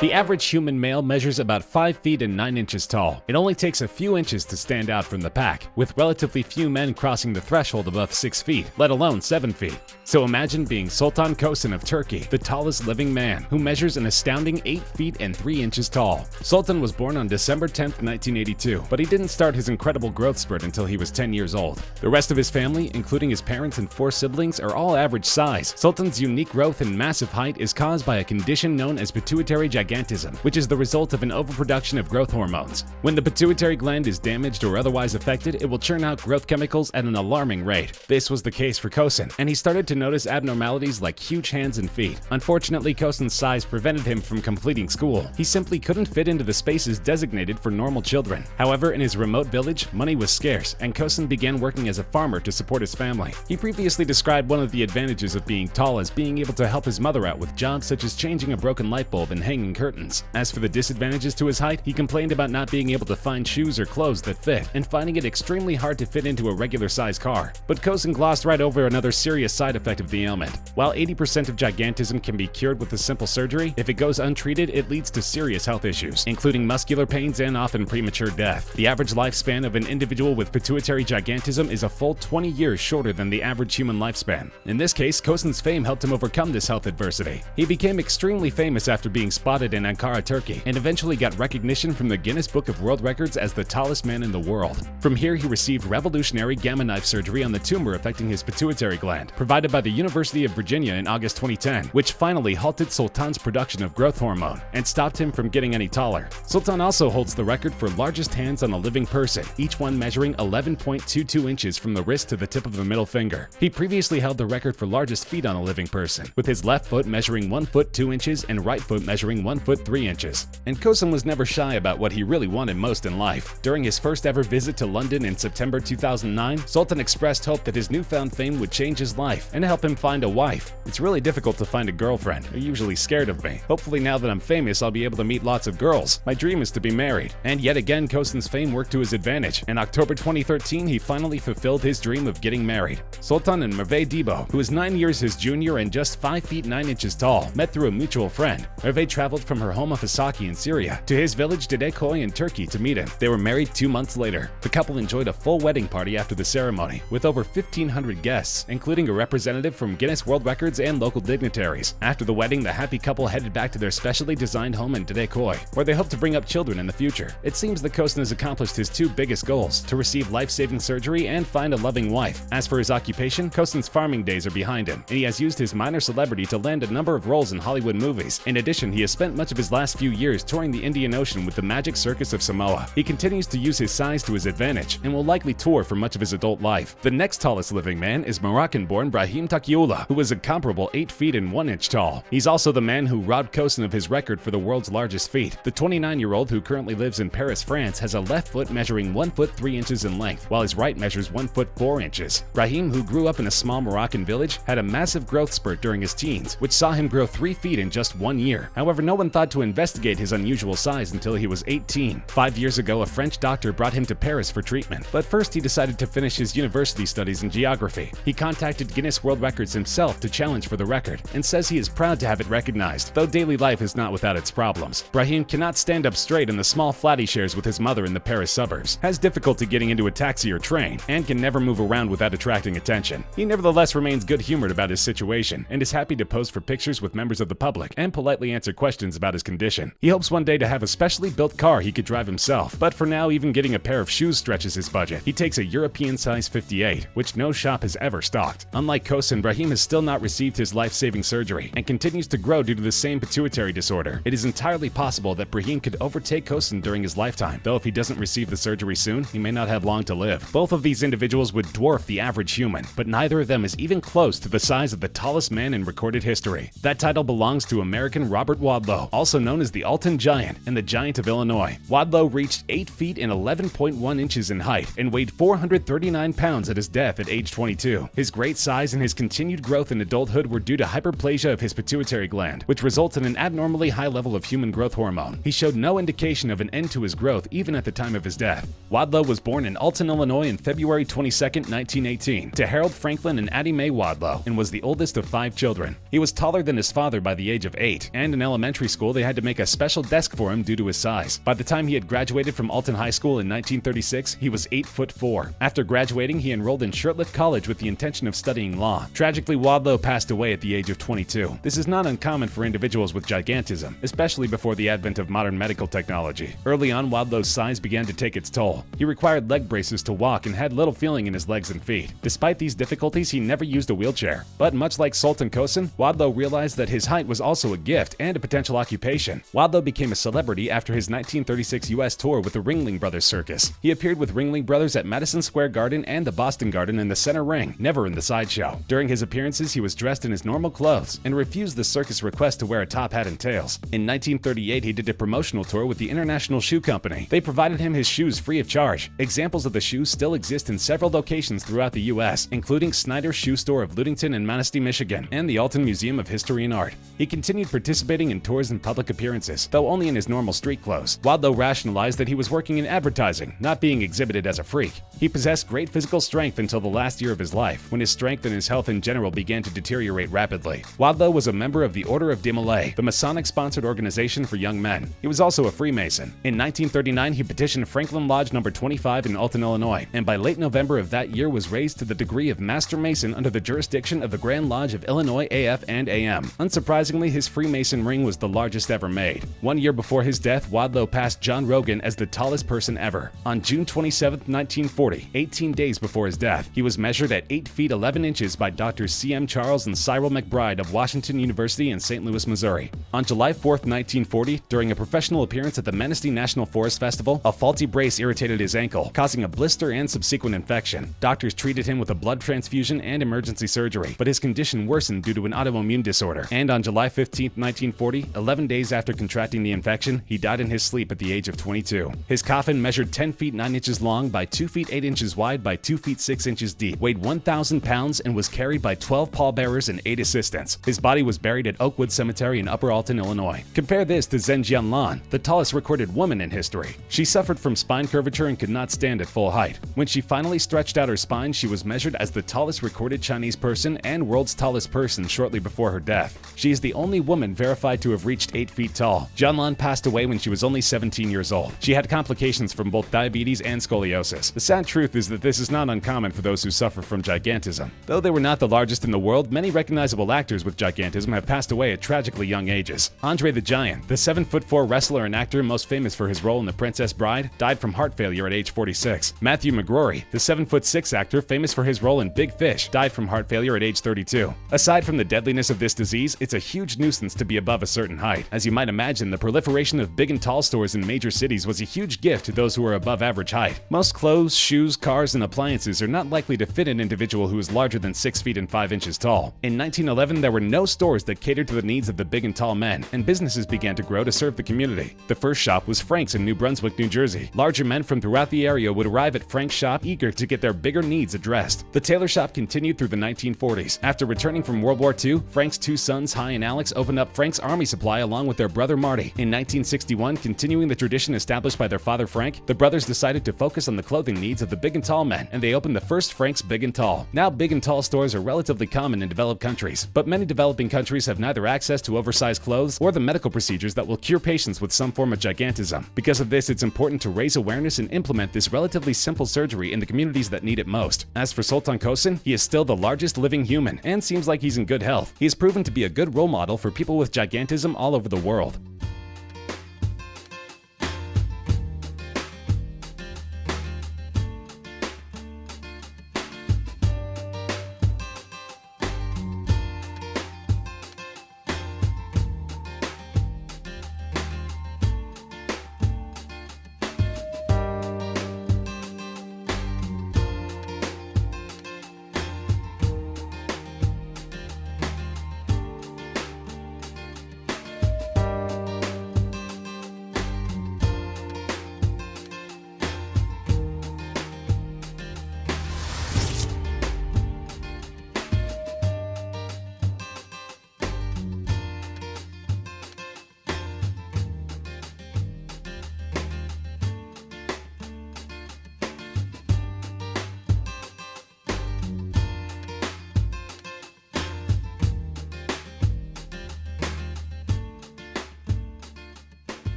The average human male measures about 5 feet and 9 inches tall. It only takes a few inches to stand out from the pack, with relatively few men crossing the threshold above 6 feet, let alone 7 feet. So imagine being Sultan Kosen of Turkey, the tallest living man, who measures an astounding 8 feet and 3 inches tall. Sultan was born on December 10, 1982, but he didn't start his incredible growth spurt until he was 10 years old. The rest of his family, including his parents and 4 siblings, are all average size. Sultan's unique growth and massive height is caused by a condition known as pituitary gigantism, which is the result of an overproduction of growth hormones. When the pituitary gland is damaged or otherwise affected, it will churn out growth chemicals at an alarming rate. This was the case for Kosen, and he started to notice abnormalities like huge hands and feet. Unfortunately, Kosen's size prevented him from completing school. He simply couldn't fit into the spaces designated for normal children. However, in his remote village, money was scarce, and Kosen began working as a farmer to support his family. He previously described one of the advantages of being tall as being able to help his mother out with jobs such as changing a broken light bulb and hanging curtains. As for the disadvantages to his height, he complained about not being able to find shoes or clothes that fit, and finding it extremely hard to fit into a regular-sized car. But Kosen glossed right over another serious side effect of the ailment. While 80% of gigantism can be cured with a simple surgery, if it goes untreated, it leads to serious health issues, including muscular pains and often premature death. The average lifespan of an individual with pituitary gigantism is a full 20 years shorter than the average human lifespan. In this case, Kosen's fame helped him overcome this health adversity. He became extremely famous after being spotted in Ankara, Turkey, and eventually got recognition from the Guinness Book of World Records as the tallest man in the world. From here, he received revolutionary gamma knife surgery on the tumor affecting his pituitary gland, provided by the University of Virginia in August 2010, which finally halted Sultan's production of growth hormone and stopped him from getting any taller. Sultan also holds the record for largest hands on a living person, each one measuring 11.22 inches from the wrist to the tip of the middle finger. He previously held the record for largest feet on a living person, with his left foot measuring 1 foot 2 inches and right foot measuring 1 foot 3 inches. And Kosen was never shy about what he really wanted most in life. During his first ever visit to London in September 2009, Sultan expressed hope that his newfound fame would change his life and help him find a wife. "It's really difficult to find a girlfriend. They're usually scared of me. Hopefully now that I'm famous, I'll be able to meet lots of girls. My dream is to be married." And yet again, Kosen's fame worked to his advantage. In October 2013, he finally fulfilled his dream of getting married. Sultan and Merve Debo, who is 9 years his junior and just 5 feet 9 inches tall, met through a mutual friend. Merve traveled from her home of Hasaki in Syria to his village Dedekoy in Turkey to meet him. They were married 2 months later. The couple enjoyed a full wedding party after the ceremony, with over 1,500 guests, including a representative from Guinness World Records and local dignitaries. After the wedding, the happy couple headed back to their specially designed home in Dedekoy, where they hope to bring up children in the future. It seems that Kosen has accomplished his 2 biggest goals, to receive life-saving surgery and find a loving wife. As for his occupation, Kosen's farming days are behind him, and he has used his minor celebrity to land a number of roles in Hollywood movies. In addition, he has spent much of his last few years touring the Indian Ocean with the Magic Circus of Samoa. He continues to use his size to his advantage and will likely tour for much of his adult life. The next tallest living man is Moroccan-born Brahim Takiula, who is a comparable 8 feet and 1 inch tall. He's also the man who robbed Kosen of his record for the world's largest feet. The 29-year-old, who currently lives in Paris, France, has a left foot measuring 1 foot 3 inches in length, while his right measures 1 foot 4 inches. Brahim, who grew up in a small Moroccan village, had a massive growth spurt during his teens, which saw him grow 3 feet in just 1 year. However, no one thought to investigate his unusual size until he was 18. 5 years ago, a French doctor brought him to Paris for treatment, but first he decided to finish his university studies in geography. He contacted Guinness World Records himself to challenge for the record, and says he is proud to have it recognized, though daily life is not without its problems. Brahim cannot stand up straight in the small flat he shares with his mother in the Paris suburbs, has difficulty getting into a taxi or train, and can never move around without attracting attention. He nevertheless remains good-humored about his situation, and is happy to pose for pictures with members of the public and politely answer questions about his condition. He hopes one day to have a specially built car he could drive himself, but for now, even getting a pair of shoes stretches his budget. He takes a European size 58, which no shop has ever stocked. Unlike Kosen, Brahim has still not received his life-saving surgery and continues to grow due to the same pituitary disorder. It is entirely possible that Brahim could overtake Kosen during his lifetime, though if he doesn't receive the surgery soon, he may not have long to live. Both of these individuals would dwarf the average human, but neither of them is even close to the size of the tallest man in recorded history. That title belongs to American Robert Wadlow, also known as the Alton Giant and the Giant of Illinois. Wadlow reached 8 feet and 11.1 inches in height and weighed 439 pounds at his death at age 22. His great size and his continued growth in adulthood were due to hyperplasia of his pituitary gland, which results in an abnormally high level of human growth hormone. He showed no indication of an end to his growth even at the time of his death. Wadlow was born in Alton, Illinois on February 22, 1918, to Harold Franklin and Addie Mae Wadlow, and was the oldest of 5 children. He was taller than his father by the age of 8, and in elementary elementary school, they had to make a special desk for him due to his size. By the time he had graduated from Alton High School in 1936, he was 8'4". After graduating, he enrolled in Shirtlift College with the intention of studying law. Tragically, Wadlow passed away at the age of 22. This is not uncommon for individuals with gigantism, especially before the advent of modern medical technology. Early on, Wadlow's size began to take its toll. He required leg braces to walk and had little feeling in his legs and feet. Despite these difficulties, he never used a wheelchair. But much like Sultan Kosen, Wadlow realized that his height was also a gift and a potential occupation. Wadlow became a celebrity after his 1936 U.S. tour with the Ringling Brothers Circus. He appeared with Ringling Brothers at Madison Square Garden and the Boston Garden in the center ring, never in the sideshow. During his appearances, he was dressed in his normal clothes and refused the circus request to wear a top hat and tails. In 1938, he did a promotional tour with the International Shoe Company. They provided him his shoes free of charge. Examples of the shoes still exist in several locations throughout the U.S., including Snyder's Shoe Store of Ludington and Manistee, Michigan, and the Alton Museum of History and Art. He continued participating in tours and public appearances, though only in his normal street clothes. Wadlow rationalized that he was working in advertising, not being exhibited as a freak. He possessed great physical strength until the last year of his life, when his strength and his health in general began to deteriorate rapidly. Wadlow was a member of the Order of Demolay, the Masonic-sponsored organization for young men. He was also a Freemason. In 1939, he petitioned Franklin Lodge No. 25 in Alton, Illinois, and by late November of that year was raised to the degree of Master Mason under the jurisdiction of the Grand Lodge of Illinois AF and AM. Unsurprisingly, his Freemason ring was the largest ever made. 1 year before his death, Wadlow passed John Rogan as the tallest person ever. On June 27, 1940, 18 days before his death, he was measured at 8 feet 11 inches by Drs. C.M. Charles and Cyril McBride of Washington University in St. Louis, Missouri. On July 4, 1940, during a professional appearance at the Manistee National Forest Festival, a faulty brace irritated his ankle, causing a blister and subsequent infection. Doctors treated him with a blood transfusion and emergency surgery, but his condition worsened due to an autoimmune disorder. And on July 15, 1940, 11 days after contracting the infection, he died in his sleep at the age of 22. His coffin measured 10 feet 9 inches long by 2 feet 8 inches wide by 2 feet 6 inches deep, weighed 1,000 pounds, and was carried by 12 pallbearers and 8 assistants. His body was buried at Oakwood Cemetery in Upper Alton, Illinois. Compare this to Zhen Jianlan, the tallest recorded woman in history. She suffered from spine curvature and could not stand at full height. When she finally stretched out her spine, she was measured as the tallest recorded Chinese person and world's tallest person shortly before her death. She is the only woman verified to have reached 8 feet tall. Jianlan passed away when she was only 17 years old. She had complications from both diabetes and scoliosis. The sad truth is that this is not uncommon for those who suffer from gigantism. Though they were not the largest in the world, many recognizable actors with gigantism have passed away at tragically young ages. Andre the Giant, the 7'4" wrestler and actor most famous for his role in The Princess Bride, died from heart failure at age 46. Matthew McGrory, the 7'6" actor famous for his role in Big Fish, died from heart failure at age 32. Aside from the deadliness of this disease, it's a huge nuisance to be above a certain height. As you might imagine, the proliferation of big and tall stores in major cities was a huge gift to those who are above average height. Most clothes, shoes, cars, and appliances are not likely to fit an individual who is larger than 6 feet and 5 inches tall. In 1911, there were no stores that catered to the needs of the big and tall men, and businesses began to grow to serve the community. The first shop was Frank's in New Brunswick, New Jersey. Larger men from throughout the area would arrive at Frank's shop eager to get their bigger needs addressed. The tailor shop continued through the 1940s. After returning from World War II, Frank's two sons, Hy and Alex, opened up Frank's Army Supply along with their brother Marty. In 1961, continuing the tradition established by their father Frank, the brothers decided to focus on the clothing needs of the big and tall men, and they opened the first Frank's Big and Tall. Now, big and tall stores are relatively common in developed countries, but many developing countries have neither access to oversized clothes or the medical procedures that will cure patients with some form of gigantism. Because of this, it's important to raise awareness and implement this relatively simple surgery in the communities that need it most. As for Sultan Kosen, he is still the largest living human and seems like he's in good health. He has proven to be a good role model for people with gigantism all over the world.